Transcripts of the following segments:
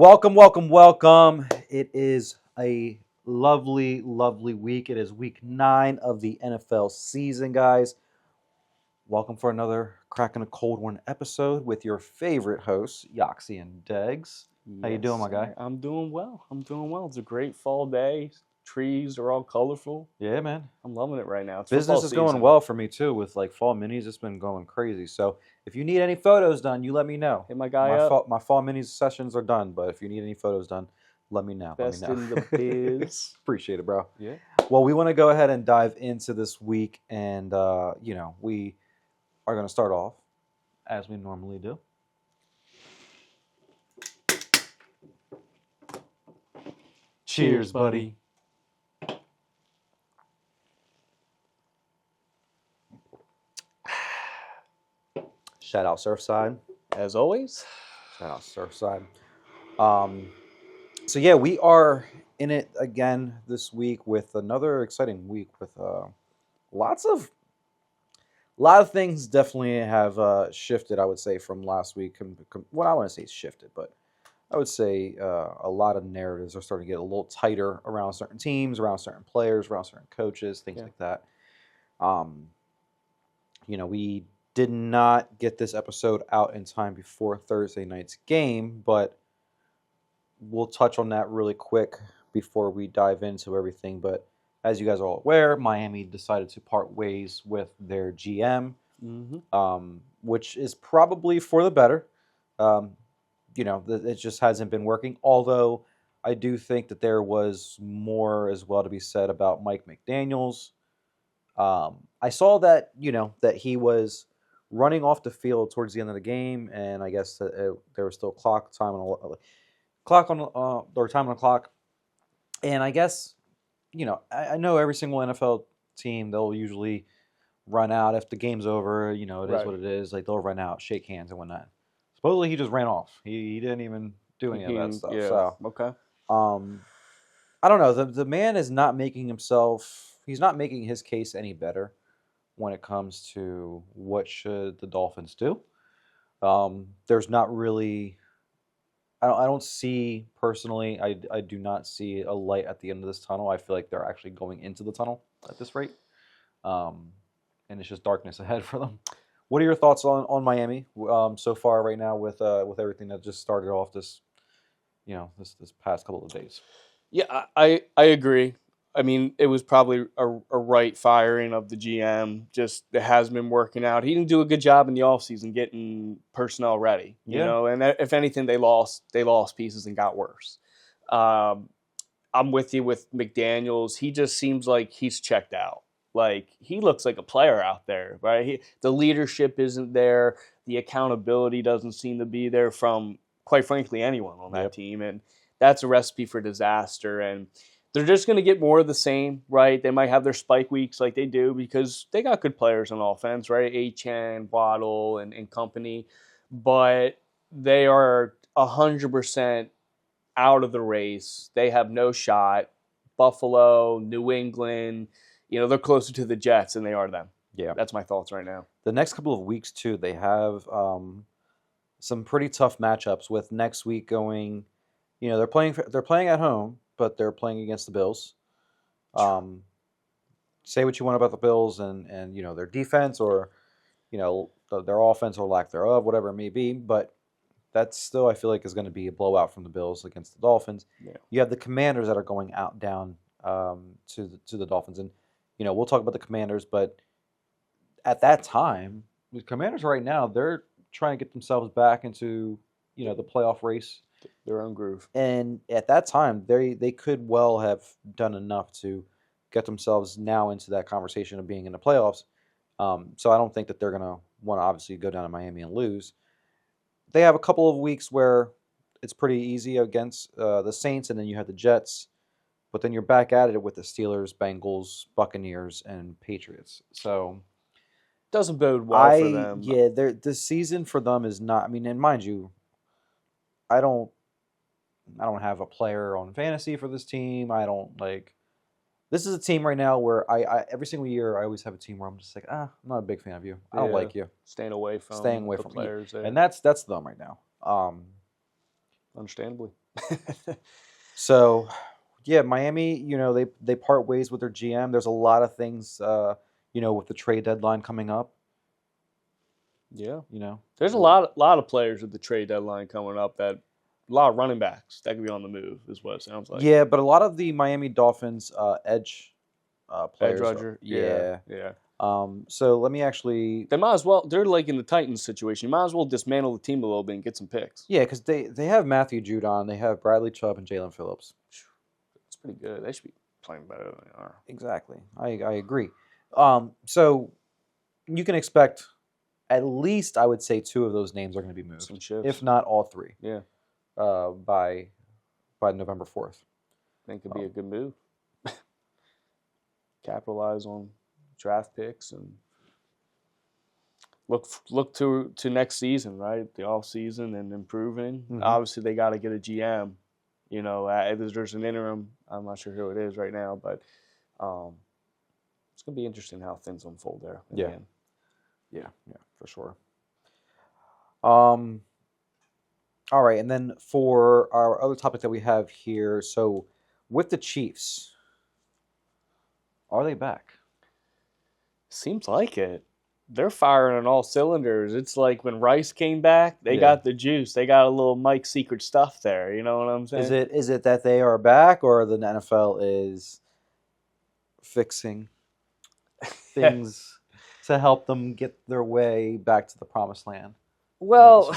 Welcome, welcome, welcome. It is a lovely, lovely week. It is week 9 of the NFL season, guys. Welcome for another Crackin' a Cold One episode with your favorite hosts, Yoxie and Degs. How you doing, my guy? Sir. I'm doing well. It's a great fall day. Trees are all colorful. Yeah, man. I'm loving it right now. It's Business is going well for me too with like fall minis. It's been going crazy. So if you need any photos done, you let me know. Hit my guy up. My fall minis sessions are done, but if you need any photos done, let me know. Best let me know. in the biz. Appreciate it, bro. Yeah. Well, we want to go ahead and dive into this week, and we are going to start off as we normally do. Cheers, buddy. Shout out Surfside. As always. Shout out Surfside. So yeah, we are in it again this week with another exciting week with a lot of things definitely have shifted, I would say, from last week. Well, I want to say shifted, but I would say a lot of narratives are starting to get a little tighter around certain teams, around certain players, around certain coaches, things like that. We did not get this episode out in time before Thursday night's game, but we'll touch on that really quick before we dive into everything. But as you guys are all aware, Miami decided to part ways with their GM, which is probably for the better. It just hasn't been working. Although I do think that there was more as well to be said about Mike McDaniels. I saw that, that he was running off the field towards the end of the game, and I guess there was still time on the clock. And I guess, I know every single NFL team, they'll usually run out if the game's over. It is what it is. Like, they'll run out, shake hands, and whatnot. Supposedly, he just ran off. He didn't even do any of that stuff. Yeah. So, okay. I don't know. The man is not making himself. He's not making his case any better when it comes to what should the Dolphins do. There's not really. I don't see personally. I do not see a light at the end of this tunnel. I feel like they're actually going into the tunnel at this rate, and it's just darkness ahead for them. What are your thoughts on Miami so far right now with everything that just started off this past couple of days? Yeah, I agree. I mean, it was probably a right firing of the GM. Just it hasn't been working out. He didn't do a good job in the offseason getting personnel ready. And if anything, they lost pieces and got worse. I'm with you with McDaniels. He just seems like he's checked out. Like, he looks like a player out there, right? The leadership isn't there. The accountability doesn't seem to be there from, quite frankly, anyone on that team. And that's a recipe for disaster. And they're just going to get more of the same, right? They might have their spike weeks like they do because they got good players on offense, right? Achane, Waddle, and company. But they are 100% out of the race. They have no shot. Buffalo, New England, they're closer to the Jets than they are to them. Yeah. That's my thoughts right now. The next couple of weeks, too, they have some pretty tough matchups with next week going, they're playing at home, but they're playing against the Bills. Say what you want about the Bills and their defense or, their offense or lack thereof, whatever it may be, but that still, I feel like, is going to be a blowout from the Bills against the Dolphins. Yeah. You have the Commanders that are going down to the Dolphins, and we'll talk about the Commanders, but at that time, the Commanders right now, they're trying to get themselves back into the playoff race, their own groove. And at that time, they could well have done enough to get themselves now into that conversation of being in the playoffs. So I don't think that they're going to want to obviously go down to Miami and lose. They have a couple of weeks where it's pretty easy against the Saints, and then you have the Jets. But then you're back at it with the Steelers, Bengals, Buccaneers, and Patriots. So doesn't bode well for them. Yeah, the season for them is not. I mean, and mind you, I don't have a player on fantasy for this team. I don't like. This is a team right now where I every single year I always have a team where I'm just like, I'm not a big fan of you. I don't like you. Staying away from the players, and that's them right now. Understandably. So, yeah, Miami, they part ways with their GM. There's a lot of things, with the trade deadline coming up. Yeah. You know, There's a lot of players with the trade deadline coming up a lot of running backs that could be on the move, is what it sounds like. Yeah, but a lot of the Miami Dolphins edge Edge players. rusher. Yeah. So let me actually. They might as well. They're like in the Titans situation. You might as well dismantle the team a little bit and get some picks. Yeah, because they have Matthew Judon, they have Bradley Chubb and Jalen Phillips. It's pretty good. They should be playing better than they are. Exactly, I agree. So you can expect at least, I would say, 2 of those names are going to be moved, if not all 3. Yeah. By November 4th. I think it'd be a good move. Capitalize on draft picks and look to next season, right? The off season and improving. Mm-hmm. Obviously, they got to get a GM. There's an interim. I'm not sure who it is right now, but it's gonna be interesting how things unfold there. Yeah, for sure. All right, and then for our other topic that we have here, so with the Chiefs, are they back? Seems like it. They're firing on all cylinders. It's like when Rice came back, they got the juice. They got a little Mike secret stuff there. You know what I'm saying? Is it that they are back, or the NFL is fixing things to help them get their way back to the promised land? Well,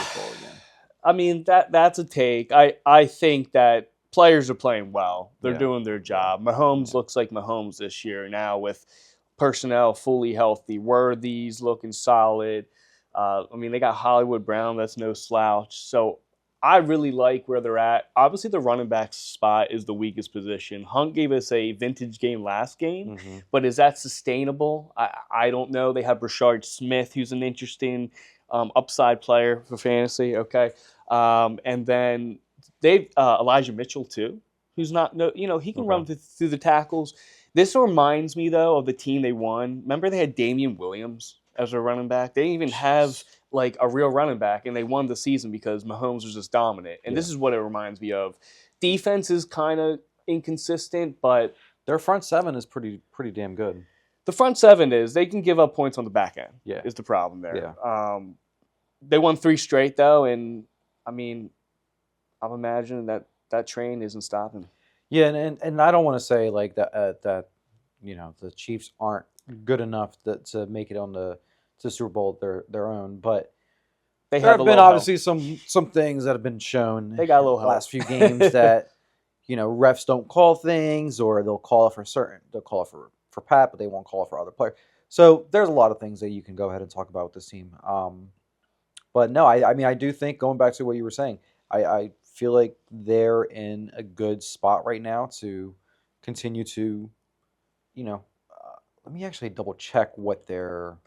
I mean, that's a take. I think that players are playing well. They're doing their job. Mahomes looks like Mahomes this year now with personnel fully healthy. Worthy's looking solid. I mean, they got Hollywood Brown. That's no slouch. So I really like where they're at. Obviously, the running back spot is the weakest position. Hunt gave us a vintage game last game, but is that sustainable? I don't know. They have Rashard Smith, who's an interesting upside player for fantasy. Okay. And then they've Elijah Mitchell too, who's he can run through the tackles. This reminds me though of the team they won. Remember they had Damian Williams as a running back. They didn't even have like a real running back, and they won the season because Mahomes was just dominant. And this is what it reminds me of. Defense is kind of inconsistent, but their front seven is pretty damn good. The front seven is they can give up points on the back end. Yeah, is the problem there. Yeah. They won 3 straight though, and I mean, I'm imagining that train isn't stopping. Yeah, and I don't want to say like that the Chiefs aren't good enough to make it on the Super Bowl their own, but there have been obviously some things that have been shown. They got a little help. Last few games that refs don't call things, or they'll call it for Pat, but they won't call it for other players. So there's a lot of things that you can go ahead and talk about with this team. But no, I mean, I do think, going back to what you were saying, I feel like they're in a good spot right now to continue to, let me actually double check what their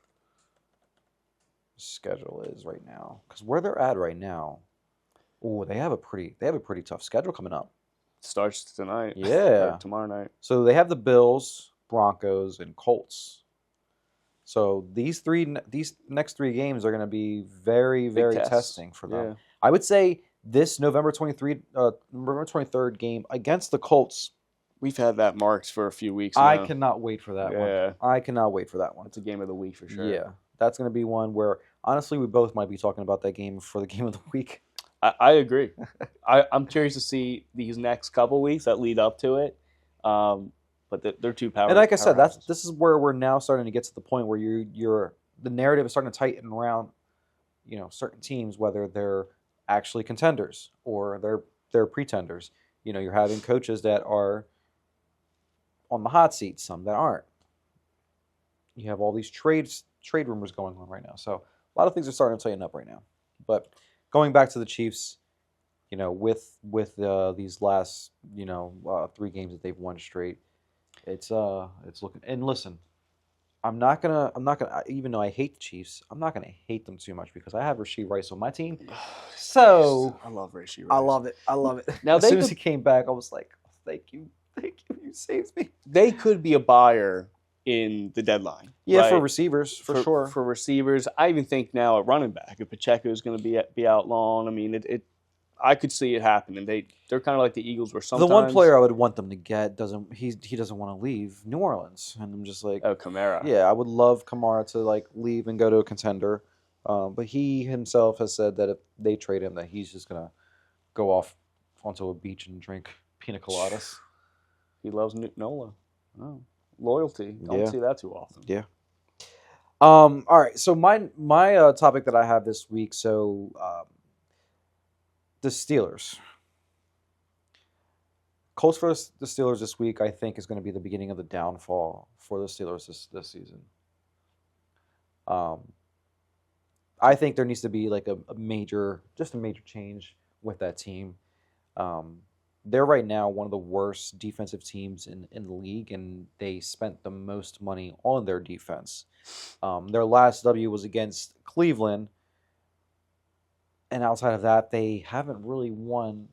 schedule is right now, because where they're at right now, they have a pretty tough schedule coming up. Starts tonight. Yeah, tomorrow night. So they have the Bills, Broncos, and Colts. So these next 3 games are going to be very, very testing for them. Yeah. I would say this November 23rd game against the Colts. We've had that marked for a few weeks now. I cannot wait for that one. I cannot wait for that one. It's a game of the week for sure. Yeah, that's going to be one where, honestly, we both might be talking about that game for the game of the week. I agree. I'm curious to see these next couple weeks that lead up to it. But they're too powerful. And like I said, this is where we're now starting to get to the point where the narrative is starting to tighten around, certain teams, whether they're actually contenders or they're pretenders. You're having coaches that are on the hot seat, some that aren't. You have all these trade rumors going on right now. So a lot of things are starting to tighten up right now. But going back to the Chiefs, with these last 3 games that they've won straight, it's looking. And listen, I'm not gonna even though I hate the Chiefs, I'm not gonna hate them too much because I have Rashee Rice on my team. So I love Rashee Rice. I love it. Now as soon as he came back, I was like, thank you, you saved me. They could be a buyer in the deadline. Yeah, right? for receivers, for sure. For receivers, I even think now at running back, if Pacheco is going to be out long, I mean, I could see it happening. They're kind of like the Eagles, where The sometimes one player I would want them to get he doesn't want to leave New Orleans, and I'm just like, Kamara. yeah, I would love Kamara to like leave and go to a contender, but he himself has said that if they trade him, that he's just gonna go off onto a beach and drink pina coladas. He loves Nola. Oh, loyalty. Don't see that too often. Yeah. All right. So my topic that I have this week. So the Steelers. Colts versus the Steelers this week, I think, is going to be the beginning of the downfall for the Steelers this season. I think there needs to be like a major change with that team. They're right now one of the worst defensive teams in the league, and they spent the most money on their defense. Their last W was against Cleveland, and outside of that, they haven't really won,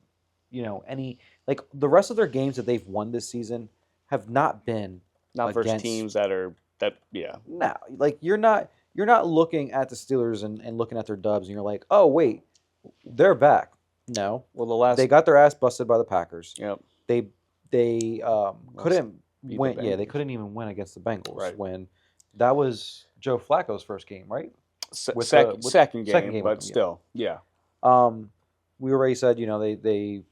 any, like, the rest of their games that they've won this season have not been not versus teams yeah. No, like you're not looking at the Steelers and looking at their dubs and you're like, oh wait, they're back. No, well they got their ass busted by the Packers. Yep. They couldn't win. Yeah, they couldn't even win against the Bengals when that was Joe Flacco's first game, right? Second game, but still, yeah. We already said, they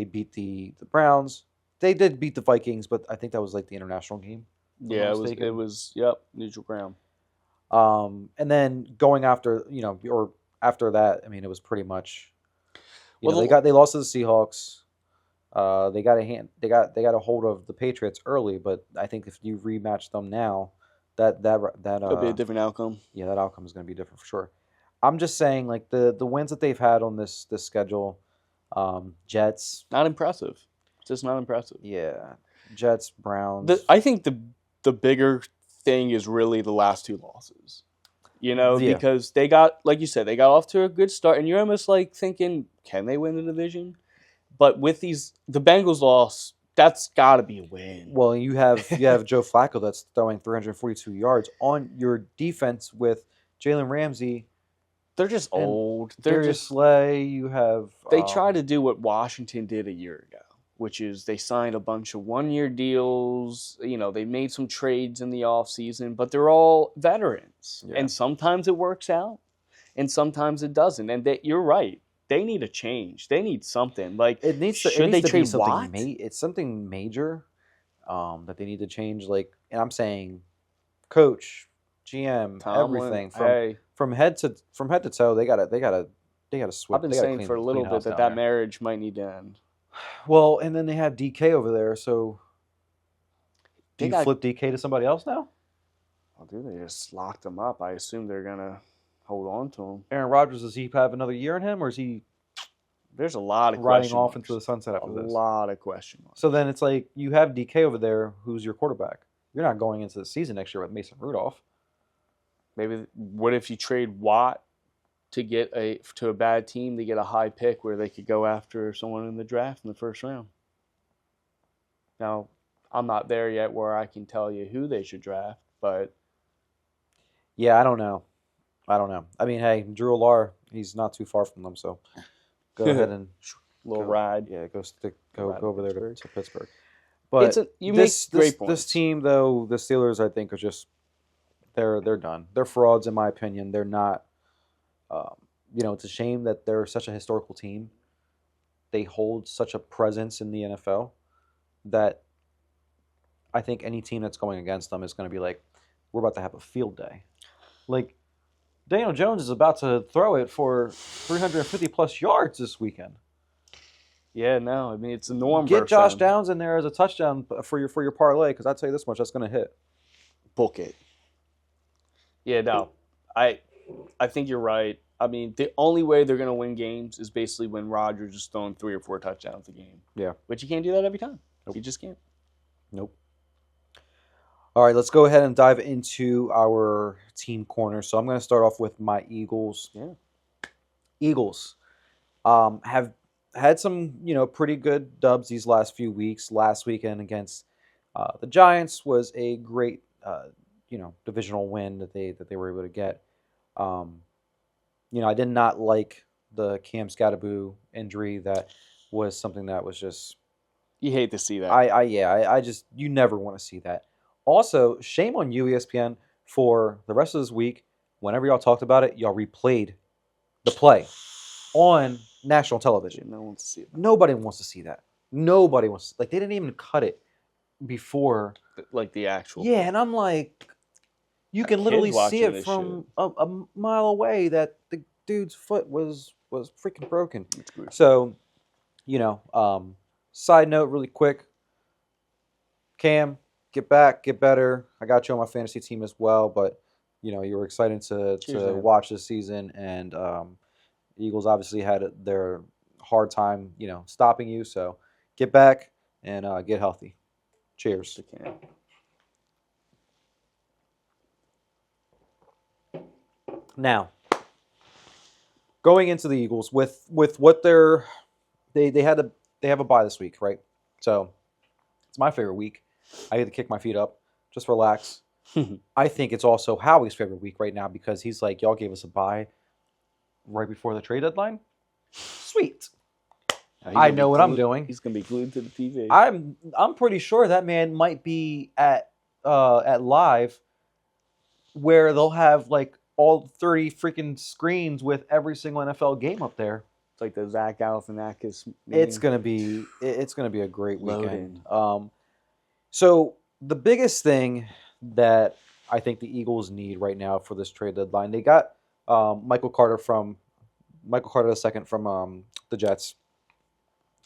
beat the Browns. They did beat the Vikings, but I think that was like the international game. Yeah, it was neutral ground. And then going after, or after that, I mean, it was pretty much, they lost to the Seahawks. They got a hold of the Patriots early, but I think if you rematch them now, that'll be a different outcome. Yeah, that outcome is going to be different for sure. I'm just saying, like the wins that they've had on this schedule, Jets, not impressive. Just not impressive. Yeah, Jets, Browns. I think the bigger thing is really the last two losses. Because they got, like you said, they got off to a good start, and you're almost like thinking, can they win the division? But with the Bengals loss, that's got to be a win. Well, you have Joe Flacco that's throwing 342 yards on your defense with Jalen Ramsey. They're just old. Darius Slay. You have. They try to do what Washington did a year ago, which is they signed a bunch of one-year deals. They made some trades in the offseason, but they're all veterans. Yeah. And sometimes it works out, and sometimes it doesn't. And you're right. They need a change. They need something. Like, should they trade Watt? It's something major that they need to change. Like, and I'm saying, coach, GM, Tomlin, everything from head to toe. They gotta switch. I've been saying for a little bit that marriage might need to end. Well, and then they have DK over there. So, do you flip DK to somebody else now? Oh, dude, they just locked him up. I assume they're gonna hold on to him. Aaron Rodgers, does he have another year in him, or is he? There's a lot of riding off into the sunset after this. A lot of question marks. So then it's like you have DK over there, who's your quarterback. You're not going into the season next year with Mason Rudolph. Maybe what if you trade Watt to get to a bad team to get a high pick where they could go after someone in the draft in the first round? Now, I'm not there yet where I can tell you who they should draft, but yeah, I don't know. I mean, hey, Drew Allar, he's not too far from them, so go ahead and ride. Yeah, go over there to Pittsburgh. But make great points. This team, though, the Steelers, I think, are just they're done. They're frauds, in my opinion. They're not. It's a shame that they're such a historical team. They hold such a presence in the NFL that I think any team that's going against them is going to be like, we're about to have a field day. Like, Daniel Jones is about to throw it for 350 plus yards this weekend. Yeah, no, I mean, it's a norm. Get Josh Downs in there as a touchdown for your parlay, because I'll tell you this much, that's going to hit. Book it. Yeah, no, I think you're right. I mean, the only way they're going to win games is basically when Rodgers is throwing 3 or 4 touchdowns a game. Yeah. But you can't do that every time. Nope. You just can't. Nope. All right, let's go ahead and dive into our team corner. So I'm going to start off with my Eagles. Yeah. Eagles have had some, pretty good dubs these last few weeks. Last weekend against the Giants was a great, divisional win that they were able to get. I did not like the Cam Scatterboo injury that was something that was just You hate to see that. I just you never want to see that. Also, shame on you, ESPN, for the rest of this week. Whenever y'all talked about it, y'all replayed the play on national television. No one wants to see it. Nobody wants to see that. Nobody wants like they didn't even cut it before Like the actual. Yeah, and I'm like, you can Kids literally see watching it this from a mile away that the dude's foot was freaking broken. It's gruesome. So, side note, really quick, Cam, get back, get better. I got you on my fantasy team as well, but you were excited to watch this season, and Eagles obviously had their hard time, stopping you. So, get back and get healthy. Cheers. Now, going into the Eagles with what they have a bye this week, right? So it's my favorite week. I get to kick my feet up, just relax. I think it's also Howie's favorite week right now because he's like, y'all gave us a bye right before the trade deadline. Sweet. I know what I'm doing. He's gonna be glued to the TV. I'm pretty sure that man might be at live where they'll have like all 30 freaking screens with every single NFL game up there. It's like the Zach Galifianakis. It's gonna be a great weekend. So the biggest thing that I think the Eagles need right now for this trade deadline, they got Michael Carter II from the Jets.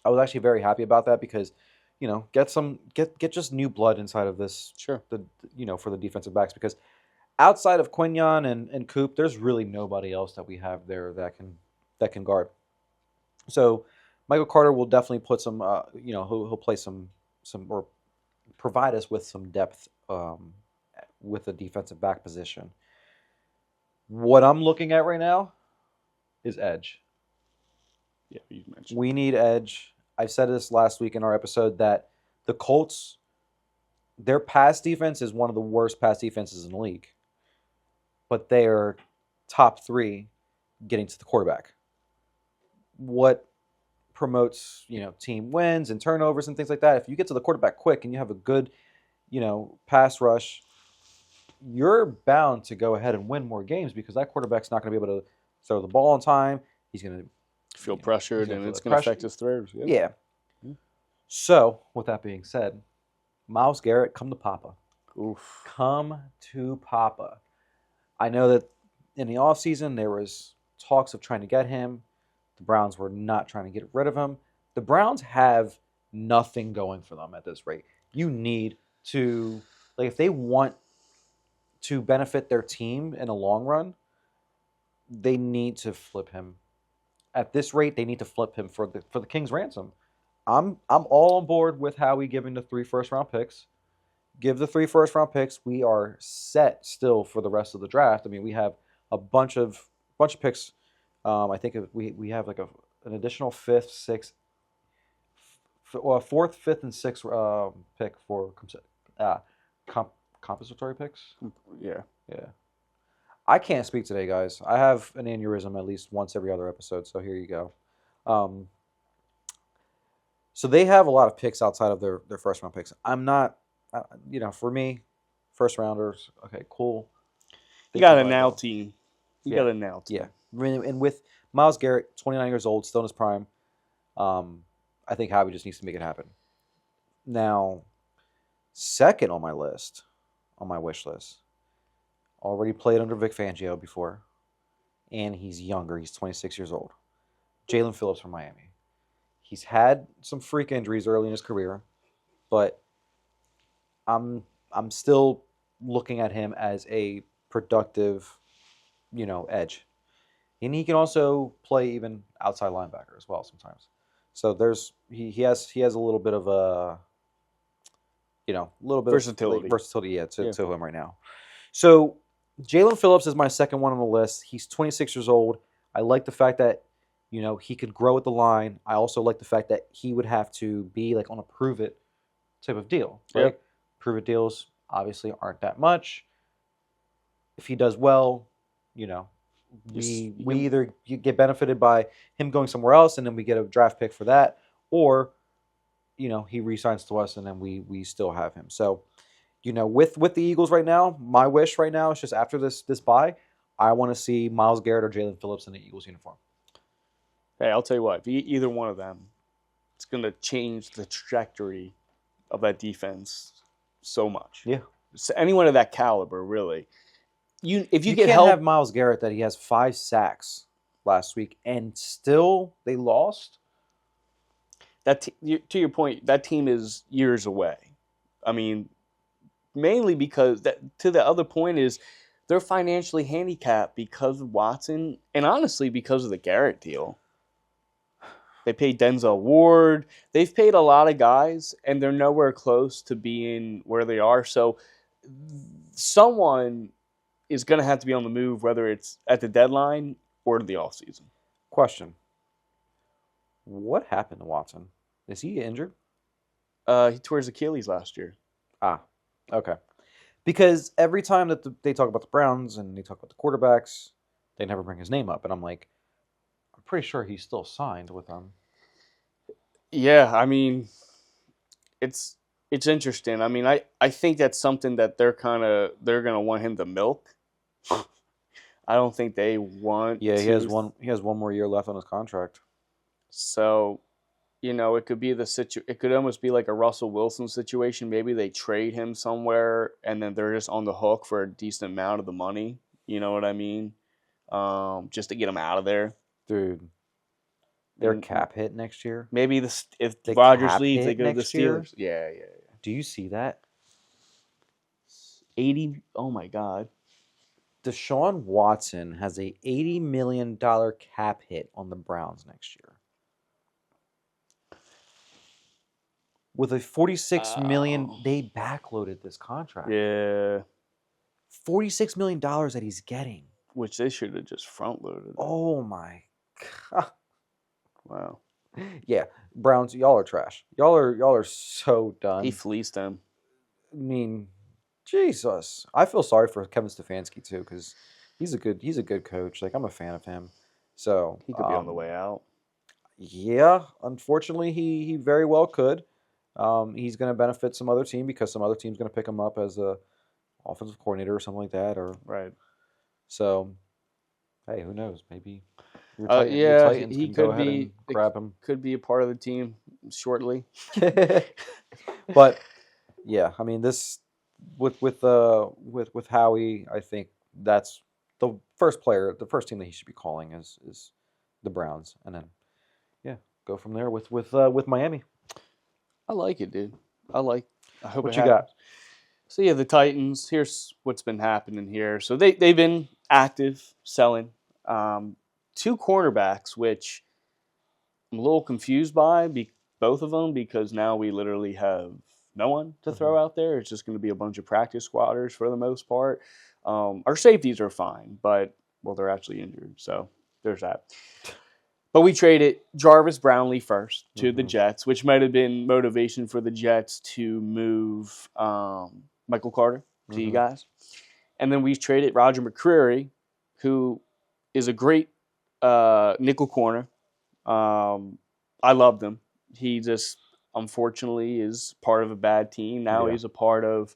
I was actually very happy about that because, get just new blood inside of this. Sure. For the defensive backs because outside of Quinyon and Coop, there's really nobody else that we have there that can guard. So Michael Carter will definitely put some, he'll play some or provide us with some depth with the defensive back position. What I'm looking at right now is edge. Yeah, you mentioned. We need edge. I said this last week in our episode that the Colts, their pass defense is one of the worst pass defenses in the league. But they are top 3 getting to the quarterback. What promotes, team wins and turnovers and things like that. If you get to the quarterback quick and you have a good, pass rush, you're bound to go ahead and win more games because that quarterback's not going to be able to throw the ball on time. He's going to feel pressured, and it's going to affect his throws. Yep. Yeah. Mm-hmm. So, with that being said, Myles Garrett, come to Papa. Oof. Come to Papa. I know that in the offseason there was talks of trying to get him. The Browns were not trying to get rid of him. The Browns have nothing going for them at this rate. You need to, if they want to benefit their team in the long run, they need to flip him. At this rate, they need to flip him for the King's ransom. I'm all on board with Howie giving the 3 first-round picks. Give the 3 first-round picks. We are set still for the rest of the draft. I mean, we have a bunch of picks. I think we have like an additional 5th, 6th, 4th, 5th, and 6th pick for compensatory picks. Yeah. I can't speak today, guys. I have an aneurysm at least once every other episode, so here you go. So they have a lot of picks outside of their first-round picks. I'm not, for me, first-rounders, okay, cool. You got a now team. Got a now team. Yeah. And with Myles Garrett, 29 years old, still in his prime, I think Howie just needs to make it happen. Now, second on my wish list, already played under Vic Fangio before, and he's younger. He's 26 years old. Jalen Phillips from Miami. He's had some freak injuries early in his career, but I'm still looking at him as a productive, edge. And he can also play even outside linebacker as well sometimes. So he has a little bit of a versatility. To him right now. So Jalen Phillips is my second one on the list. He's 26 years old. I like the fact that he could grow at the line. I also like the fact that he would have to be like on a prove it type of deal. Right? Yep. Prove it deals obviously aren't that much. If he does well, we either get benefited by him going somewhere else, and then we get a draft pick for that, or he re-signs to us, and then we still have him. So with the Eagles right now, my wish right now is just after this bye, I want to see Myles Garrett or Jalen Phillips in the Eagles uniform. Hey, I'll tell you what, either one of them, it's going to change the trajectory of that defense so much. Yeah. So anyone of that caliber, really. If you get can't help, have Myles Garrett that he has 5 sacks last week and still they lost. To your point, that team is years away. I mean, mainly because to the other point is they're financially handicapped because of Watson, and honestly because of the Garrett deal. They paid Denzel Ward. They've paid a lot of guys, and they're nowhere close to being where they are. So someone is going to have to be on the move, whether it's at the deadline or to the offseason. Question. What happened to Watson? Is he injured? He tore his Achilles last year. Ah, okay. Because every time that they talk about the Browns and they talk about the quarterbacks, they never bring his name up. And I'm like, I'm pretty sure he's still signed with them. Yeah, I mean, it's interesting. I mean, I think that's something that they're gonna want him to milk. I don't think they want. Yeah, he has one more year left on his contract. So, it could be it could almost be like a Russell Wilson situation. Maybe they trade him somewhere, and then they're just on the hook for a decent amount of the money. You know what I mean? Just to get him out of there, dude. Their cap hit next year. Maybe if Rodgers leaves, they go to the Steelers. Yeah. Do you see that? 80. Oh my God. Deshaun Watson has a $80 million cap hit on the Browns next year. With a $46 million, they backloaded this contract. Yeah. $46 million that he's getting. Which they should have just front loaded. Oh my God. Wow. Yeah, Browns, y'all are trash. Y'all are so done. He fleeced them. I mean, Jesus. I feel sorry for Kevin Stefanski too, because he's a good coach. Like, I'm a fan of him. So he could be on the way out. Yeah, unfortunately, he very well could. He's going to benefit some other team because some other team's going to pick him up as a offensive coordinator or something like that. Right. So, hey, who knows? Maybe. He could be. Grab him. Could be a part of the team shortly. But yeah, I mean, this with Howie, I think that's the first team that he should be calling is the Browns, and then go from there with Miami. I like it, dude. I hope what you got. So the Titans. Here's what's been happening here. So they've been active selling. 2 cornerbacks, which I'm a little confused by, both of them, because now we literally have no one to throw out there. It's just going to be a bunch of practice squatters for the most part. Our safeties are fine, but, they're actually injured, so there's that. But we traded Jarvis Brownlee first to the Jets, which might have been motivation for the Jets to move Michael Carter to you guys. And then we traded Roger McCreary, who is a great nickel corner. I loved him. He just, unfortunately, is part of a bad team. Now he's a part of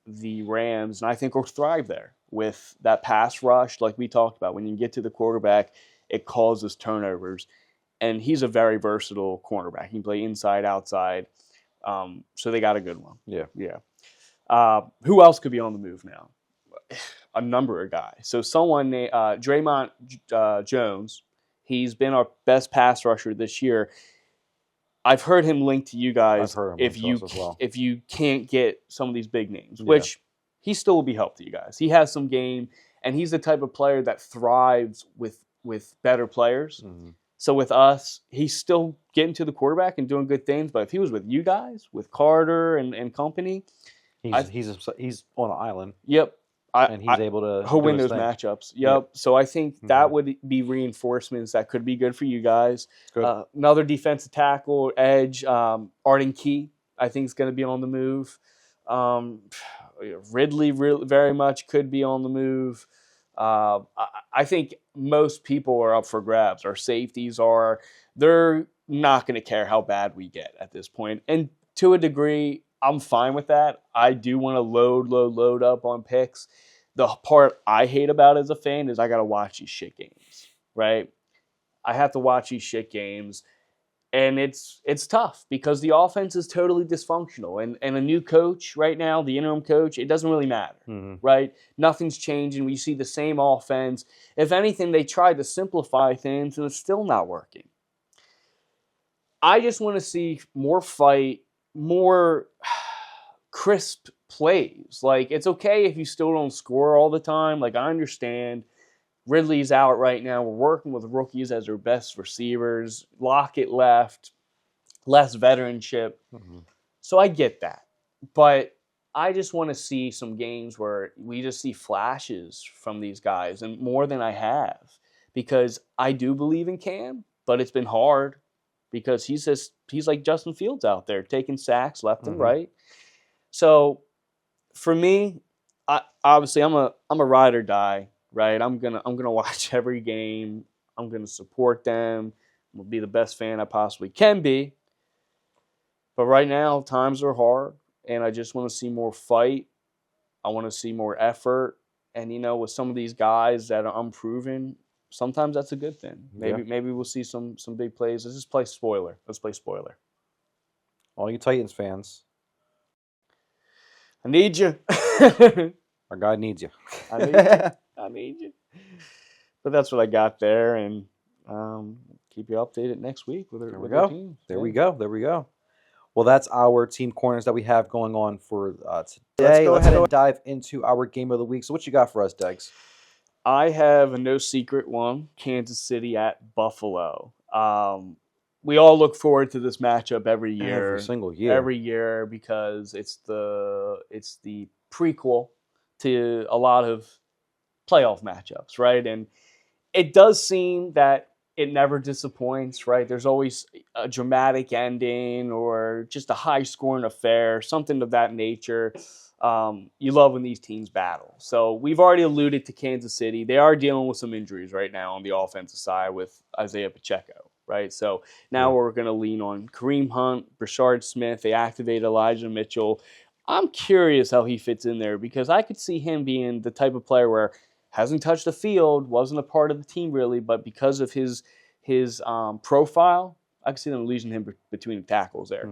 the Rams, and I think we'll thrive there with that pass rush like we talked about. When you get to the quarterback, it causes turnovers, and he's a very versatile cornerback. He can play inside, outside, so they got a good one. Yeah. Who else could be on the move now? A number of guys. So someone named Draymond Jones, he's been our best pass rusher this year. I've heard him linked to you guys if you can't get some of these big names, which he still will be help to you guys. He has some game, and he's the type of player that thrives with better players. So with us, he's still getting to the quarterback and doing good things. But if he was with you guys, with Carter and company, he's on an island. Yep. And he's able to he'll win those matchups. Yep. So I think that would be reinforcements that could be good for you guys. Another defensive tackle, edge, Arden Key, I think is going to be on the move. Ridley very much could be on the move. I think most people are up for grabs. Our safeties are. They're not going to care how bad we get at this point. And to a degree, I'm fine with that. I do want to load up on picks. The part I hate about it as a fan is I got to watch these shit games, right? I have to watch these shit games, and it's tough because the offense is totally dysfunctional. And a new coach right now, the interim coach, it doesn't really matter, right? Nothing's changing. We see the same offense. If anything, they tried to simplify things, and it's still not working. I just want to see more fight, more crisp plays. Like, it's okay if you still don't score all the time. Like, I understand Ridley's out right now. We're working with rookies as our best receivers. Lockett left, less veteranship. So I get that. But I just want to see some games where we just see flashes from these guys, and more than I have. Because I do believe in Cam, but it's been hard because he's like Justin Fields out there taking sacks left and right. So for me, obviously I'm a ride or die. Right, I'm gonna watch every game. I'm gonna support them. I'm gonna be the best fan I possibly can be. But right now, times are hard, and I just want to see more fight. I want to see more effort, and with some of these guys that are unproven, sometimes that's a good thing. Maybe we'll see some big plays. Let's just play spoiler. Let's play spoiler. All you Titans fans, I need you. Our guy needs you. I need you. I need you. But that's what I got there, and keep you updated next week with our team. There we go. Well, that's our team corners that we have going on for today. Let's go ahead and dive into our game of the week. So what you got for us, Degs? I have a no secret one, Kansas City at Buffalo. We all look forward to this matchup every year. Every single year. Every year, because it's the prequel to a lot of playoff matchups, right? And it does seem that it never disappoints, right? There's always a dramatic ending or just a high-scoring affair, something of that nature. You love when these teams battle. So we've already alluded to Kansas City. They are dealing with some injuries right now on the offensive side with Isaiah Pacheco, right? So now we're going to lean on Kareem Hunt, Brashard Smith. They activated Elijah Mitchell. I'm curious how he fits in there because I could see him being the type of player where hasn't touched the field, wasn't a part of the team really, but because of his profile, I can see them losing him between the tackles there.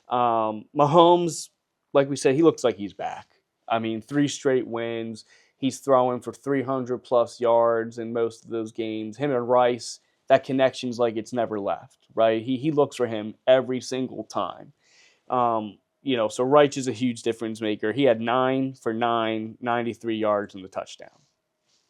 Mahomes, like we said, he looks like he's back. I mean, 3 straight wins. He's throwing for 300-plus yards in most of those games. Him and Rice, that connection's like it's never left, right? He looks for him every single time. So Reich is a huge difference maker. He had 9 for 9, 93 yards and the touchdown.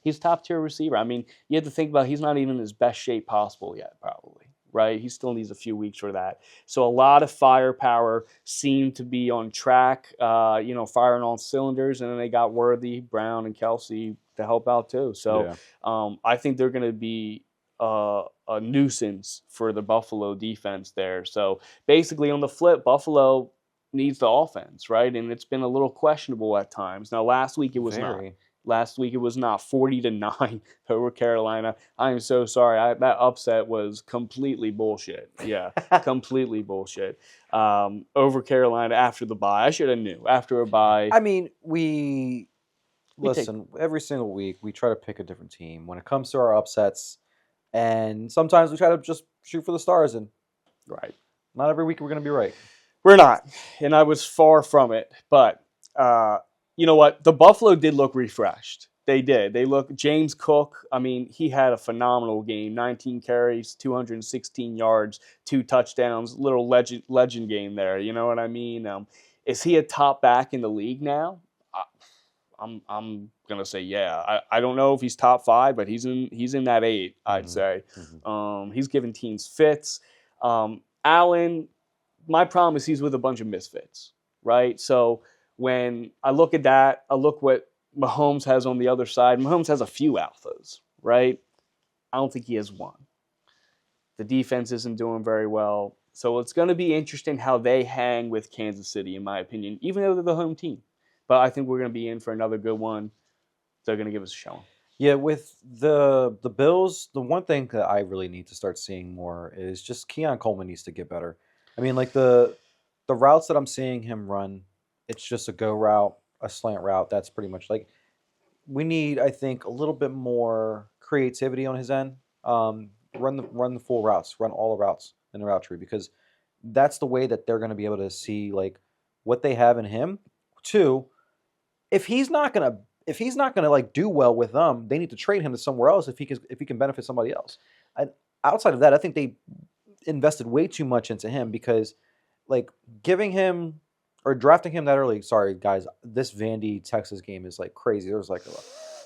He's a top-tier receiver. I mean, you have to think about he's not even in his best shape possible yet, probably, right? He still needs a few weeks for that. So a lot of firepower seemed to be on track, firing on cylinders, and then they got Worthy, Brown, and Kelsey to help out too. So I think they're going to be a nuisance for the Buffalo defense there. So basically on the flip, Buffalo needs the offense, right? And it's been a little questionable at times. Now, last week it was not. Last week it was not 40-9 over Carolina. I am so sorry. That upset was completely bullshit. Yeah, completely bullshit. Over Carolina after the bye. I should have knew after a bye. I mean, listen, every single week we try to pick a different team when it comes to our upsets, and sometimes we try to just shoot for the stars, and not every week we're going to be right. We're not, and I was far from it, but you know what? The Buffalo did look refreshed. They did. They look. James Cook, I mean, he had a phenomenal game. 19 carries, 216 yards, 2 touchdowns. Little legend game there. You know what I mean? Is he a top back in the league now? I'm gonna say yeah. I don't know if he's top 5, but he's in that 8. I'd say. He's giving teams fits. Allen, my problem is he's with a bunch of misfits, right? So when I look at that, I look what Mahomes has on the other side. Mahomes has a few alphas, right? I don't think he has one. The defense isn't doing very well. So it's going to be interesting how they hang with Kansas City, in my opinion, even though they're the home team. But I think we're going to be in for another good one. They're going to give us a showing. Yeah, with the Bills, the one thing that I really need to start seeing more is just Keon Coleman needs to get better. I mean, like the routes that I'm seeing him run, it's just a go route, a slant route. That's pretty much like we need, I think, a little bit more creativity on his end. Run the full routes, run all the routes in the route tree because that's the way that they're going to be able to see like what they have in him. Two, if he's not gonna like do well with them, they need to trade him to somewhere else if he can benefit somebody else. And outside of that, I think they invested way too much into him because like giving him or drafting him that early. Sorry guys, this Vandy Texas game is like crazy. There's like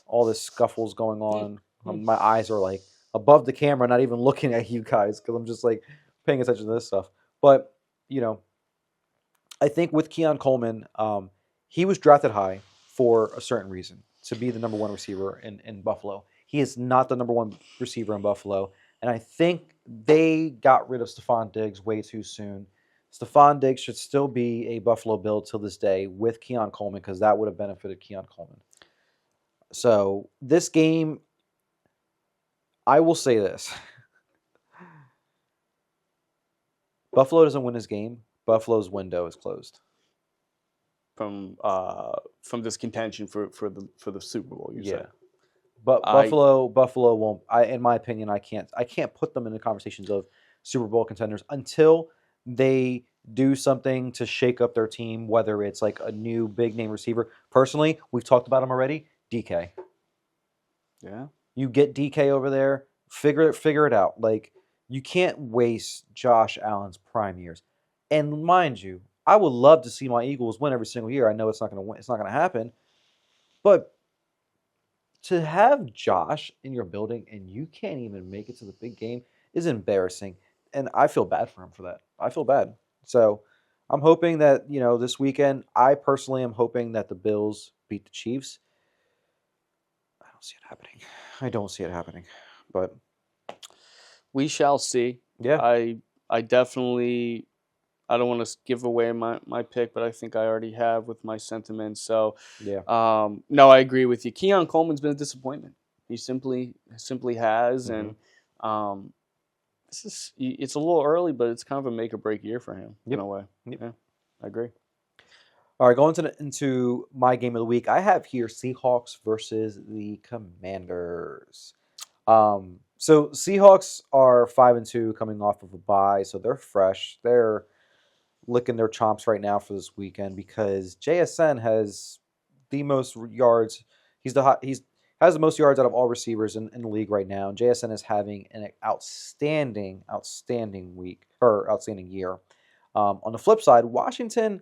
all this scuffles going on. My eyes are like above the camera, not even looking at you guys because I'm just like paying attention to this stuff. But you know, I think with Keon Coleman, he was drafted high for a certain reason to be the number one receiver in Buffalo. He is not the number one receiver in Buffalo. And I think they got rid of Stephon Diggs way too soon. Stephon Diggs should still be a Buffalo Bill till this day with Keon Coleman because that would have benefited Keon Coleman. So this game, I will say this. Buffalo doesn't win this game. Buffalo's window is closed. From this contention for the Super Bowl. You say? But Buffalo won't. In my opinion, I can't put them in the conversations of Super Bowl contenders until they do something to shake up their team. Whether it's like a new big name receiver. Personally, we've talked about him already. DK. Yeah. You get DK over there. Figure it out. Like you can't waste Josh Allen's prime years. And mind you, I would love to see my Eagles win every single year. I know it's not going to win. It's not going to happen. But to have Josh in your building and you can't even make it to the big game is embarrassing. And I feel bad for him for that. I feel bad. So I'm hoping that, this weekend, I personally am hoping that the Bills beat the Chiefs. I don't see it happening. I don't see it happening. But we shall see. yeah. I definitely, I don't want to give away my pick, but I think I already have with my sentiments. So, Yeah. No, I agree with you. Keon Coleman's been a disappointment. He simply has, Mm-hmm. and it's a little early, but it's kind of a make or break year for him in a way. Yep. Yeah, I agree. All right, going into my game of the week, I have here Seahawks versus the Commanders. So Seahawks are 5-2 coming off of a bye, so they're fresh. They're licking their chops right now for this weekend because JSN has the most yards. He's has the most yards out of all receivers in the league right now. JSN is having an outstanding week or outstanding year. On the flip side, Washington,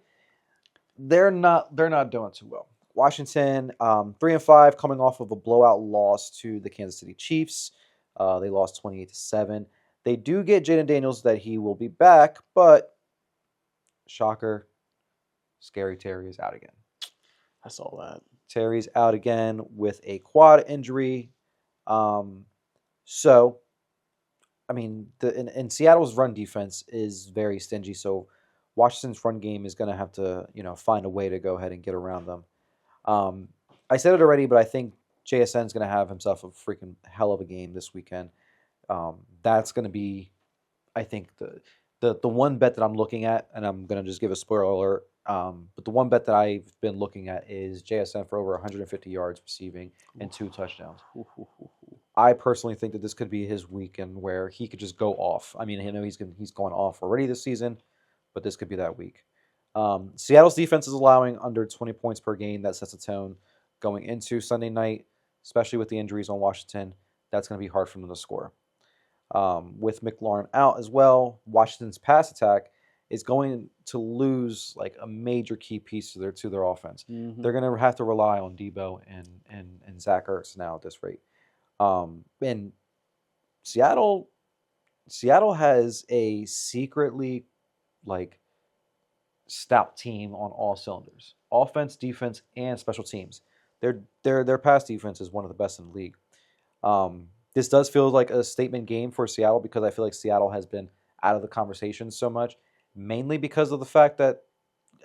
they're not doing too well. Washington 3-5 coming off of a blowout loss to the Kansas City Chiefs. They lost 28-7. They do get Jaden Daniels that he will be back, but shocker, Scary Terry is out again. I saw that. Terry's out again with a quad injury. So, I mean, in Seattle's run defense is very stingy. So, Washington's run game is going to have to, find a way to go ahead and get around them. I said it already, but I think JSN's going to have himself a freaking hell of a game this weekend. That's going to be, I think, the one bet that I'm looking at, and I'm going to just give a spoiler alert, but the one bet that I've been looking at is JSN for over 150 yards receiving and 2 touchdowns. I personally think that this could be his weekend where he could just go off. I mean, I know he's going off already this season, but this could be that week. Seattle's defense is allowing under 20 points per game. That sets a tone going into Sunday night, especially with the injuries on Washington. That's going to be hard for them to score. With McLaurin out as well, Washington's pass attack is going to lose like a major key piece to their offense. Mm-hmm. They're going to have to rely on Debo and Zach Ertz now at this rate. And Seattle has a secretly like stout team on all cylinders, offense, defense, and special teams. Their pass defense is one of the best in the league. This does feel like a statement game for Seattle because I feel like Seattle has been out of the conversation so much, mainly because of the fact that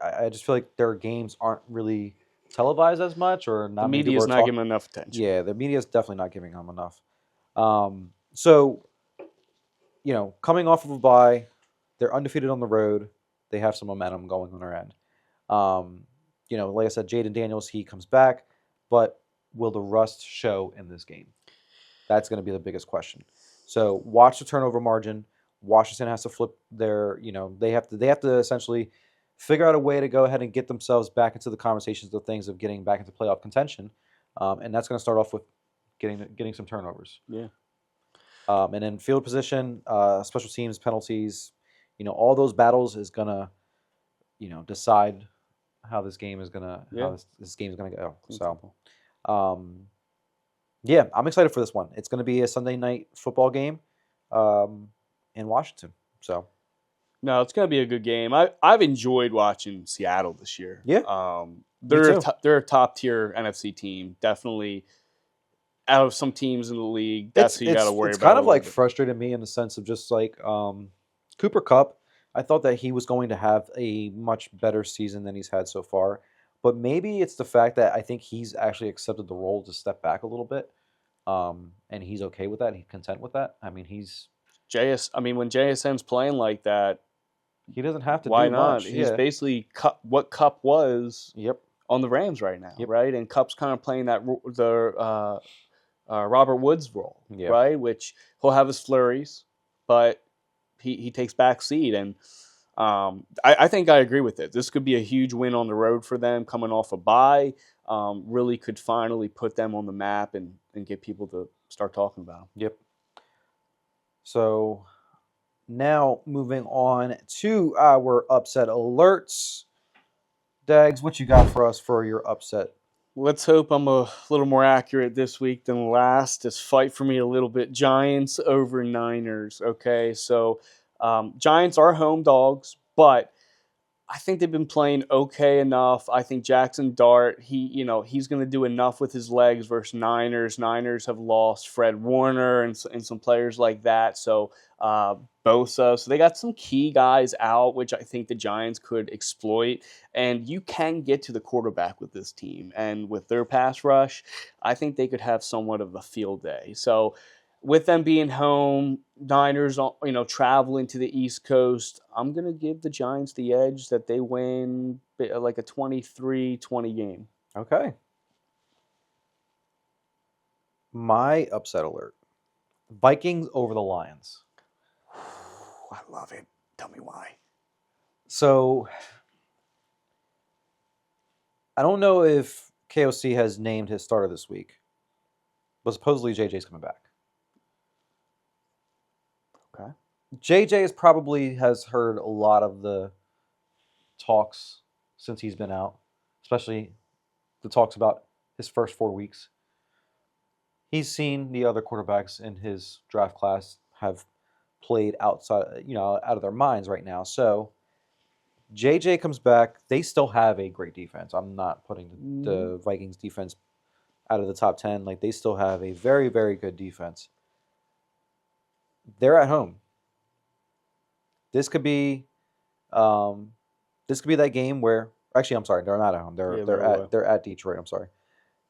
I just feel like their games aren't really televised as much, or The not many media people is are not talking. giving enough attention. Yeah, the media is definitely not giving him enough. So coming off of a bye, they're undefeated on the road. They have some momentum going on their end. Um, like I said, Jaden Daniels, he comes back, but will the rust show in this game? That's going to be the biggest question. So watch the turnover margin. Washington has to flip their, they have to essentially figure out a way to go ahead and get themselves back into the conversations of things of getting back into playoff contention, and that's going to start off with getting some turnovers. Yeah. And then field position, special teams, penalties, all those battles is gonna, decide how this game is gonna Yeah. how this game is gonna go. So, yeah, I'm excited for this one. It's gonna be a Sunday night football game, in Washington. So, No, it's going to be a good game. I've enjoyed watching Seattle this year. yeah, me They're too. they're a top tier NFC team. Definitely out of some teams in the league, It's that's who you got it's to worry it's about kind a of little like bit. frustrated me in the sense of just like Cooper Cup. I thought that he was going to have a much better season than he's had so far, but maybe it's the fact that I think he's actually accepted the role to step back a little bit, and he's okay with that. He's content with that. I mean, I mean, when JSN's playing like that, he doesn't have to why do not? much. He's Yeah. basically what Cup was Yep. on the Rams right now, Yep. right? And Cup's kind of playing the Robert Woods role, Yeah. right? Which he'll have his flurries, but he takes back seat. And I think I agree with it. This could be a huge win on the road for them coming off a bye. Really could finally put them on the map and get people to start talking about them. Yep. So now moving on to our upset alerts. Dags, what you got for us for your upset? Let's hope I'm a little more accurate this week than last. Just fight for me a little bit. Giants over Niners. Okay, so Giants are home dogs, but I think they've been playing okay enough. I think Jackson Dart, he's going to do enough with his legs versus Niners. Niners have lost Fred Warner and some players like that. So Bosa. So they got some key guys out, which I think the Giants could exploit. And you can get to the quarterback with this team. And with their pass rush, I think they could have somewhat of a field day. So with them being home, Niners, traveling to the East Coast, I'm going to give the Giants the edge that they win like a 23-20 game. Okay. My upset alert. Vikings over the Lions. I love it. Tell me why. So, I don't know if KOC has named his starter this week, but supposedly JJ's coming back. Okay. JJ has heard a lot of the talks since he's been out, especially the talks about his first 4 weeks. He's seen the other quarterbacks in his draft class have played outside, out of their minds right now. So JJ comes back. They still have a great defense. I'm not putting the Vikings defense out of the top 10. Like, they still have a very, very good defense. They're at home. This could be that game where, actually, I'm sorry, they're not at home. They're at Detroit. I'm sorry.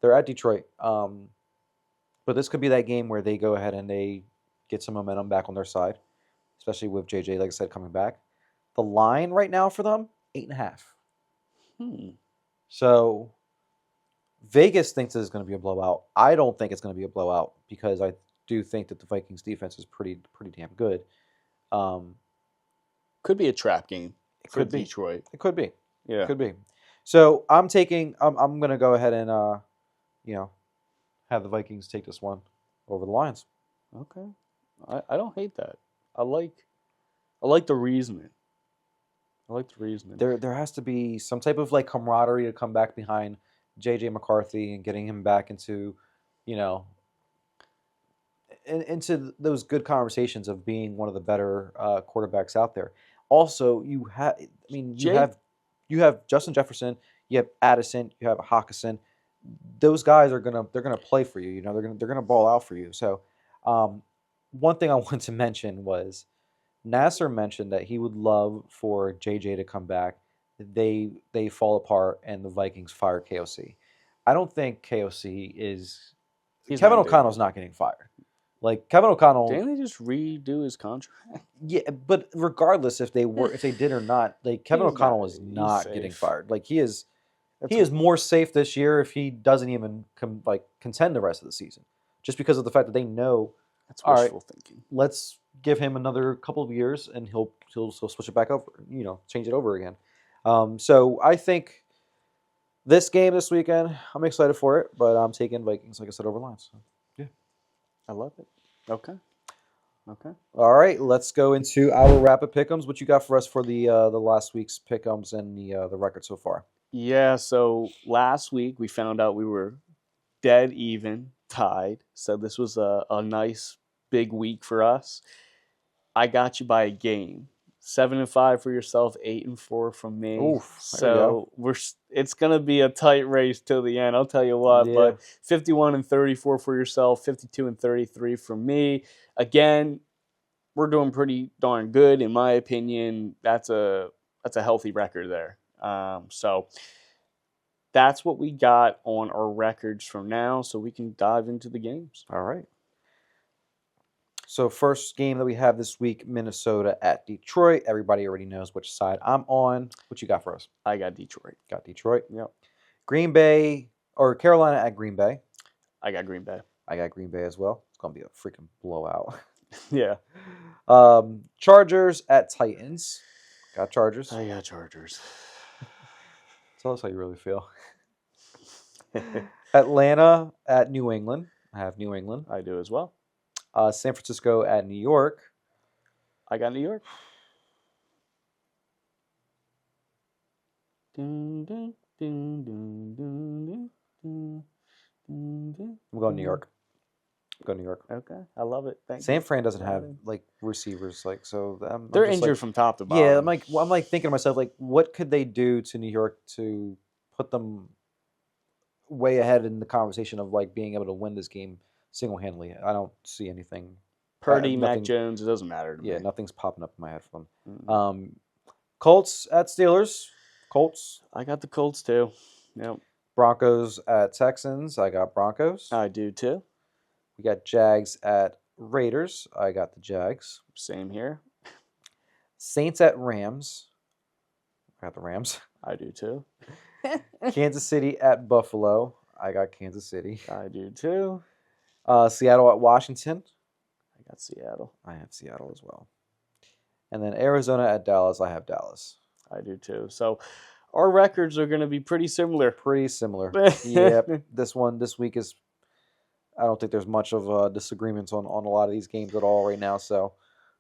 They're at Detroit. But this could be that game where they go ahead and they get some momentum back on their side, especially with JJ, like I said, coming back. The line right now for them, 8.5. So Vegas thinks it's going to be a blowout. I don't think it's going to be a blowout because I do think that the Vikings defense is pretty damn good. Could be a trap game for Could be. Detroit. It could be. Yeah. It could be. So I'm going to go ahead and have the Vikings take this one over the Lions. Okay. I don't hate that. I like the reasoning. There has to be some type of like camaraderie to come back behind JJ McCarthy and getting him back into, into those good conversations of being one of the better quarterbacks out there. Also, you have Justin Jefferson, you have Addison, you have Hawkinson. Those guys they're gonna play for you. They're gonna ball out for you. So, one thing I wanted to mention was Nasser mentioned that he would love for JJ to come back. they fall apart and the Vikings fire KOC. I don't think KOC is Kevin O'Connell's not getting fired. Like Kevin O'Connell, didn't they just redo his contract? Yeah, but regardless if they did or not, like Kevin O'Connell is not getting fired. Like he is more safe this year if he doesn't even contend the rest of the season, just because of the fact that they know. That's wishful thinking. Let's give him another couple of years, and he'll switch it back over. Change it over again. So I think this game this weekend, I'm excited for it, but I'm taking Vikings, like I said, over Lions. So, yeah, I love it. Okay. All right, let's go into our rapid pick'ems. What you got for us for the last week's pick'ems and the record so far? Yeah, so last week we found out we were dead even, tied. So this was a nice big week for us. I got you by a game. 7-5 for yourself, 8-4 from me. Oof, so it's gonna be a tight race till the end. I'll tell you what. Yeah. But 51-34 for yourself, 52-33 from me. Again, we're doing pretty darn good in my opinion. That's a healthy record there. So that's what we got on our records from now. So we can dive into the games. All right. So first game that we have this week, Minnesota at Detroit. Everybody already knows which side I'm on. What you got for us? I got Detroit. Got Detroit? Yep. Green Bay, or Carolina at Green Bay. I got Green Bay. I got Green Bay as well. It's going to be a freaking blowout. Yeah. Chargers at Titans. Got Chargers. I got Chargers. Tell us how you really feel. Atlanta at New England. I have New England. I do as well. San Francisco at New York. I got New York. I'm going New York. Go New York. Okay, I love it. Thanks. San Fran doesn't have receivers so. They're injured from top to bottom. Yeah, I'm thinking to myself what could they do to New York to put them way ahead in the conversation of being able to win this game single-handedly. I don't see anything. Purdy, Mac Jones, it doesn't matter to me. Yeah, nothing's popping up in my head from them. Colts at Steelers. Colts. I got the Colts too. Yep. Broncos at Texans. I got Broncos. I do too. We got Jags at Raiders. I got the Jags. Same here. Saints at Rams. I got the Rams. I do too. Kansas City at Buffalo. I got Kansas City. I do too. Seattle at Washington. I got Seattle. I have Seattle as well. And then Arizona at Dallas. I have Dallas. I do too. So our records are going to be pretty similar. Pretty similar. Yep. This week is. I don't think there's much of disagreements on a lot of these games at all right now. So,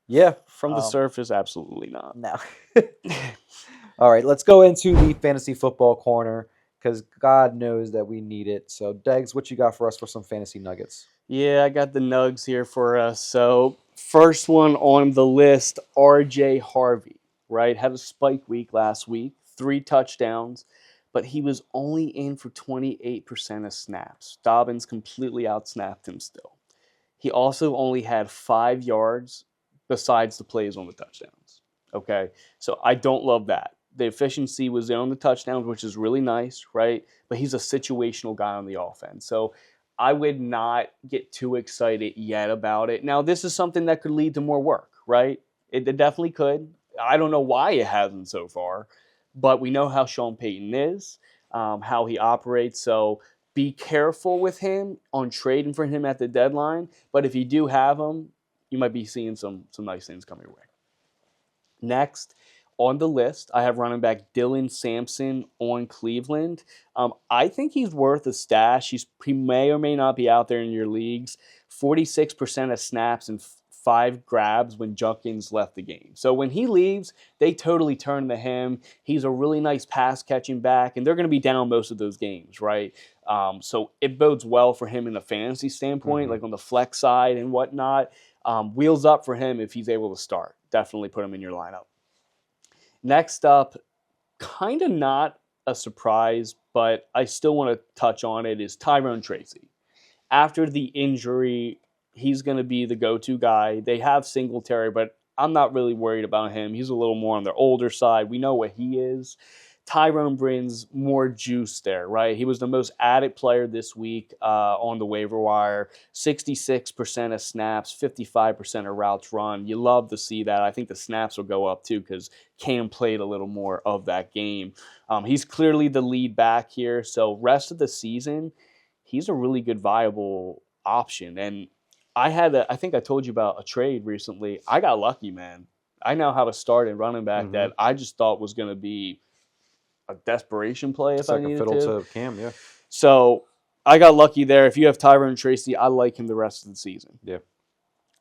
yeah. From the surface, absolutely not. No. All right, let's go into the fantasy football corner because God knows that we need it. So, Degs, what you got for us for some fantasy nuggets? Yeah, I got the nugs here for us. So, first one on the list, R.J. Harvey, right? Had a spike week last week, 3 touchdowns, but he was only in for 28% of snaps. Dobbins completely outsnapped him still. He also only had 5 yards besides the plays on the touchdowns. Okay, so I don't love that. The efficiency was there on the touchdowns, which is really nice, right? But he's a situational guy on the offense. So I would not get too excited yet about it. Now, this is something that could lead to more work, right? It definitely could. I don't know why it hasn't so far, but we know how Sean Payton is, how he operates. So be careful with him on trading for him at the deadline. But if you do have him, you might be seeing some nice things coming your way. Next on the list, I have running back Dylan Sampson on Cleveland. I think he's worth a stash. He may or may not be out there in your leagues. 46% of snaps and 5 grabs when Junkins left the game. So when he leaves, they totally turn to him. He's a really nice pass catching back, and they're going to be down most of those games, right? So it bodes well for him in a fantasy standpoint, like on the flex side and whatnot. Wheels up for him if he's able to start. Definitely put him in your lineup. Next up, kind of not a surprise, but I still want to touch on it, is Tyrone Tracy. After the injury, he's going to be the go-to guy. They have Singletary, but I'm not really worried about him. He's a little more on the older side. We know what he is. Tyrone brings more juice there, right? He was the most added player this week on the waiver wire. 66% of snaps, 55% of routes run. You love to see that. I think the snaps will go up too because Cam played a little more of that game. He's clearly the lead back here. So rest of the season, he's a really good viable option. And I think I told you about a trade recently. I got lucky, man. I now have a starting running back that I just thought was going to be a desperation play if I Second needed fiddle to. to Cam, yeah. So I got lucky there. If you have Tyrone Tracy, I like him the rest of the season. Yeah.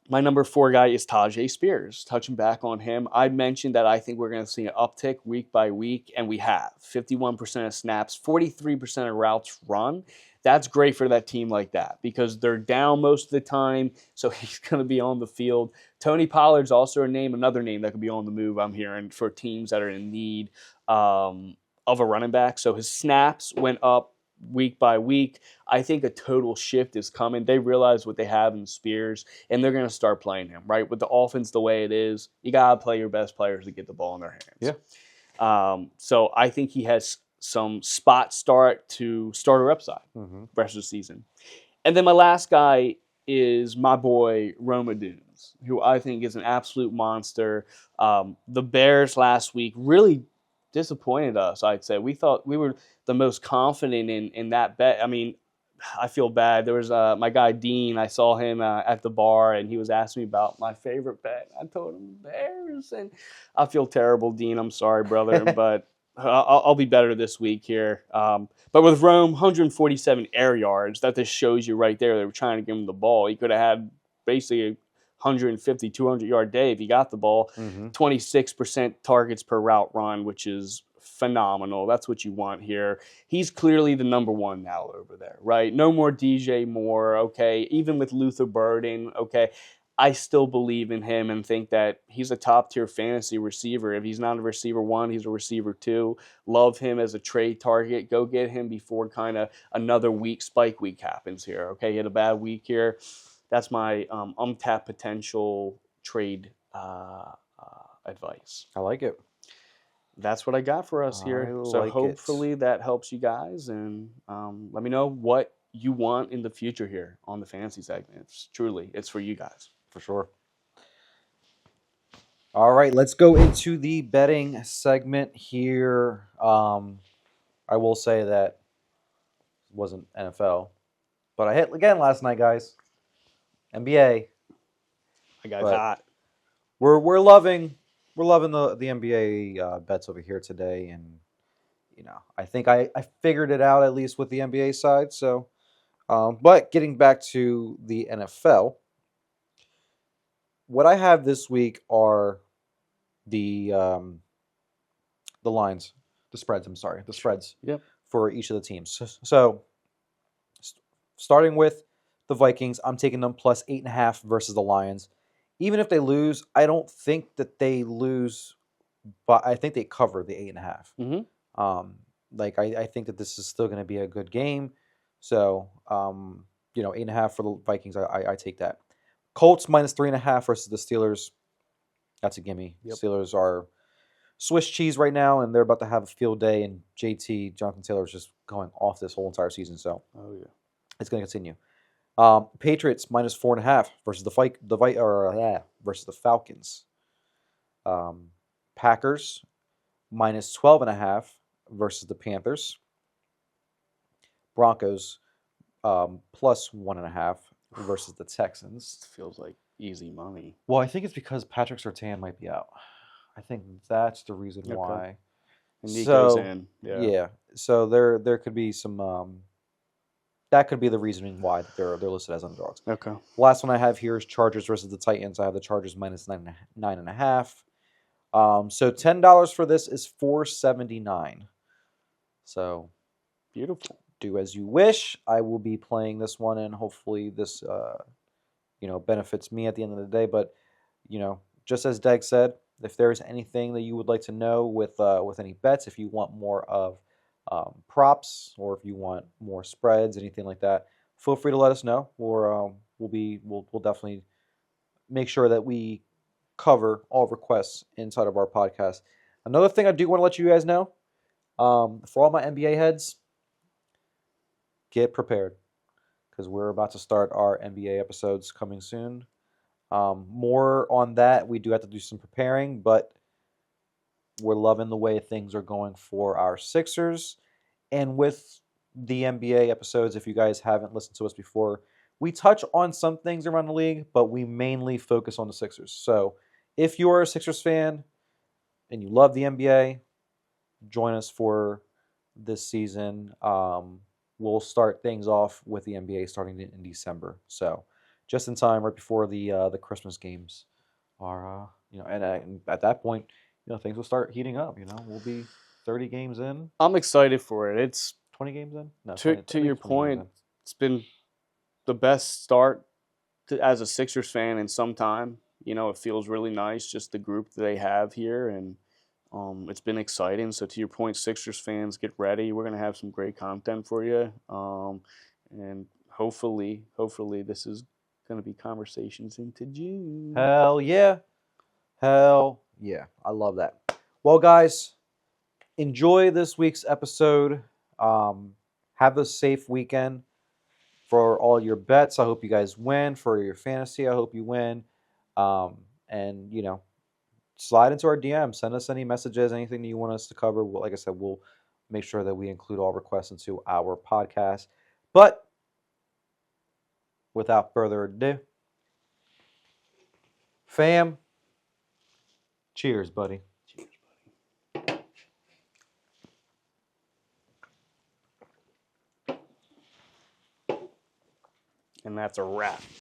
My number 4 guy is Tajay Spears. Touching back on him, I mentioned that I think we're going to see an uptick week by week, and we have. 51% of snaps, 43% of routes run. That's great for that team like that because they're down most of the time, so he's going to be on the field. Tony Pollard's also another name that could be on the move, I'm hearing, for teams that are in need of a running back. So his snaps went up week by week. I think a total shift is coming. They realize what they have in Spears, and they're going to start playing him, right? With the offense the way it is, you got to play your best players to get the ball in their hands. Yeah. So I think he has some spot start to starter upside rest of the season. And then my last guy is my boy Roma Dunes, who I think is an absolute monster. The Bears last week really disappointed us, I'd say. We thought we were the most confident in that bet. I mean, I feel bad. There was my guy Dean. I saw him at the bar, and he was asking me about my favorite bet. I told him Bears, and I feel terrible, Dean. I'm sorry, brother, but I'll be better this week here. But with Rome, 147 air yards. That just shows you right there. They were trying to give him the ball. He could have had basically a 150, 200-yard day if he got the ball. 26% targets per route run, which is phenomenal. That's what you want here. He's clearly the number one now over there, right? No more DJ Moore, okay? Even with Luther Burden, okay? I still believe in him and think that he's a top-tier fantasy receiver. If he's not a receiver 1, he's a receiver 2. Love him as a trade target. Go get him before kind of another spike week happens here, okay? He had a bad week here. That's my untapped potential trade advice. I like it. That's what I got for us here. So hopefully that helps you guys, and let me know what you want in the future here on the fantasy segment. It's for you guys. For sure. All right, let's go into the betting segment here. I will say that it wasn't NFL, but I hit again last night, guys. NBA. I got hot. We're loving the NBA bets over here today, and I think I figured it out at least with the NBA side. So, but getting back to the NFL, what I have this week are the lines, the spreads. I'm sorry, the spreads. Yep. For each of the teams. So, starting with the Vikings, I'm taking them plus 8.5 versus the Lions. Even if they lose, I don't think that they lose, but I think they cover the 8.5. I think that this is still going to be a good game. So, 8.5 for the Vikings, I take that. Colts minus 3.5 versus the Steelers. That's a gimme. Yep. Steelers are Swiss cheese right now, and they're about to have a field day. And JT, Jonathan Taylor, is just going off this whole entire season. So, it's going to continue. Patriots minus 4.5 versus versus the Falcons. Packers minus 12.5 versus the Panthers. Broncos plus 1.5 versus the Texans. Feels like easy money. Well, I think it's because Patrick Surtain might be out. I think that's the reason why. And Nico's in. Yeah. So there could be some. That could be the reasoning why they're listed as underdogs. Okay. Last one I have here is Chargers versus the Titans. I have the Chargers minus 9.5. So $10 for this is $4.79. So beautiful. Do as you wish. I will be playing this one, and hopefully this benefits me at the end of the day. But just as Dag said, if there's anything that you would like to know with any bets, if you want more of props, or if you want more spreads, anything like that, feel free to let us know. Or we'll definitely make sure that we cover all requests inside of our podcast. Another thing I do want to let you guys know, For all my NBA heads, get prepared because we're about to start our NBA episodes coming soon. More on that. We do have to do some preparing, but we're loving the way things are going for our Sixers. And with the NBA episodes, if you guys haven't listened to us before, we touch on some things around the league, but we mainly focus on the Sixers. So if you're a Sixers fan and you love the NBA, join us for this season. We'll start things off with the NBA starting in December. So just in time, right before the Christmas games are, and at that point, things will start heating up. We'll be 30 games in, I'm excited for it. It's 20 games in. No, to 20, I to think your it's 20 games point. in. It's been the best start as a Sixers fan in some time. It feels really nice, just the group that they have here, and it's been exciting. So to your point, Sixers fans, get ready. We're gonna have some great content for you, and hopefully, this is gonna be conversations into June. Hell yeah. Hell yeah. I love that. Well, guys, enjoy this week's episode. Have a safe weekend for all your bets. I hope you guys win. For your fantasy, I hope you win. And, slide into our DM. Send us any messages, anything that you want us to cover. Like I said, we'll make sure that we include all requests into our podcast. But without further ado, fam, cheers, buddy. And that's a wrap.